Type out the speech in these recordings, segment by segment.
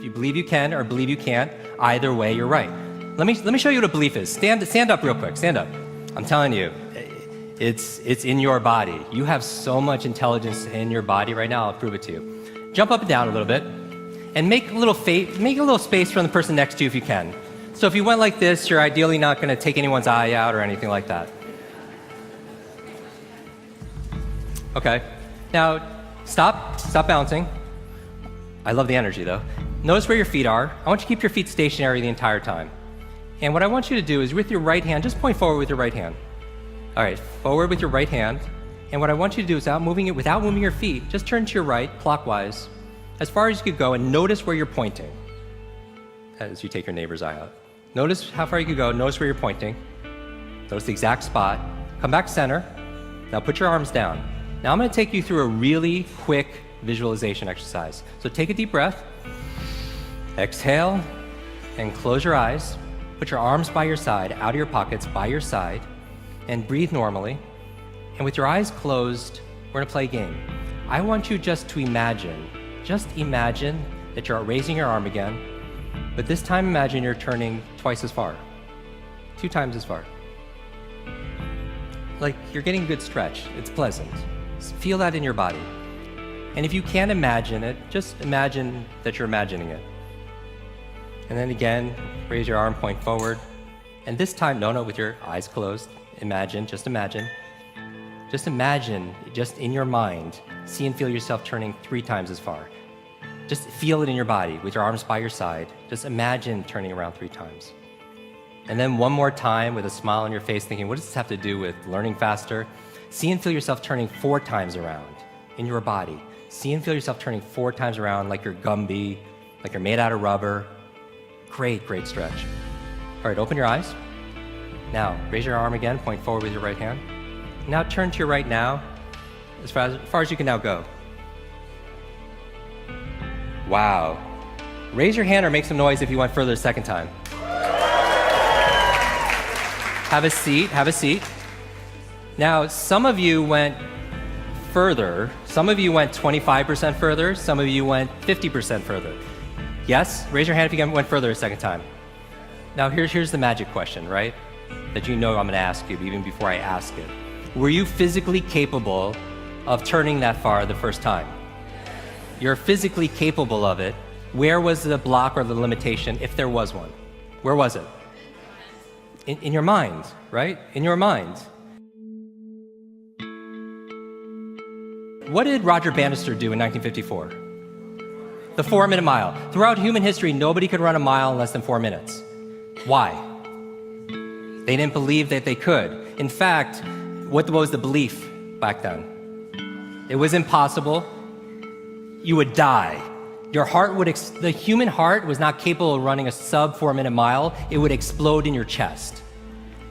You believe you can or believe you can't. Either way, you're right. Let me show you what a belief is. Stand up real quick. Stand up. I'm telling you, it's in your body. You have so much intelligence in your body right now. I'll prove it to you. Jump up and down a little bit, and make a little space from the person next to you if you can. So if you went like this, you're ideally not going to take anyone's eye out or anything like that. Okay. Now, stop bouncing. I love the energy though. Notice where your feet are. I want you to keep your feet stationary the entire time. And what I want you to do is with your right hand, just point forward with your right hand. All right, forward with your right hand. And what I want you to do is without moving your feet, just turn to your right, clockwise, as far as you could go, and notice where you're pointing as you take your neighbor's eye out. Notice how far you could go, notice where you're pointing. Notice the exact spot. Come back center. Now put your arms down. Now I'm gonna take you through a really quick visualization exercise. So take a deep breath, exhale, and close your eyes. Put your arms by your side, out of your pockets, by your side, and breathe normally. And with your eyes closed, we're gonna play a game. I want you just imagine that you're raising your arm again, but this time imagine you're turning twice as far, 2 times as far. Like you're getting a good stretch, it's pleasant. Feel that in your body. And if you can't imagine it, just imagine that you're imagining it. And then again, raise your arm, point forward. And this time, no, with your eyes closed, just imagine, just in your mind, see and feel yourself turning 3 times as far. Just feel it in your body with your arms by your side. Just imagine turning around 3 times. And then one more time with a smile on your face, thinking, what does this have to do with learning faster? See and feel yourself turning 4 times around in your body. See and feel yourself turning 4 times around like you're Gumby, like you're made out of rubber. Great stretch. All right, open your eyes. Now, raise your arm again, point forward with your right hand. Now turn to your right now, as far as you can now go. Wow. Raise your hand or make some noise if you went further a second time. Have a seat. Now, some of you went further. Some of you went 25% further. Some of you went 50% further. Yes? Raise your hand if you went further a second time. Now, here's the magic question, right? That you know I'm gonna ask you even before I ask it. Were you physically capable of turning that far the first time? You're physically capable of it. Where was the block or the limitation, if there was one? Where was it? In your mind, right? In your mind. What did Roger Bannister do in 1954? The 4-minute mile. Throughout human history, nobody could run a mile in less than 4 minutes. Why? They didn't believe that they could. In fact, what was the belief back then? It was impossible. You would die. The human heart was not capable of running a sub 4-minute mile. It would explode in your chest.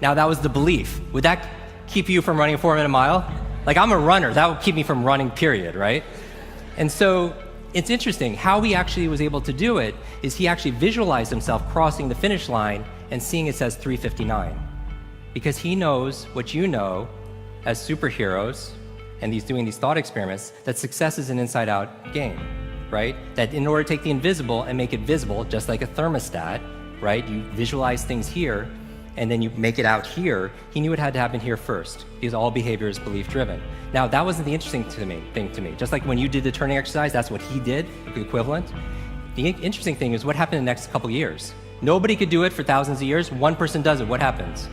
Now that was the belief. Would that keep you from running a 4-minute mile? Like, I'm a runner, that would keep me from running, period, right? And so it's interesting, how he actually was able to do it is he actually visualized himself crossing the finish line and seeing it says 3:59. Because he knows what you know as superheroes and doing these thought experiments, that success is an inside-out game, right? That in order to take the invisible and make it visible, just like a thermostat, right? You visualize things here, and then you make it out here. He knew it had to happen here first, because all behavior is belief-driven. Now, that wasn't the interesting thing to me. Just like when you did the turning exercise, that's what he did, the equivalent. The interesting thing is what happened in the next couple years. Nobody could do it for thousands of years. One person does it. What happens?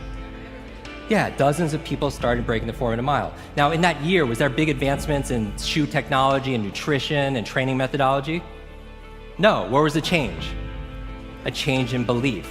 Yeah, dozens of people started breaking the 4-minute mile. Now, in that year, was there big advancements in shoe technology and nutrition and training methodology? No. Where was the change? A change in belief.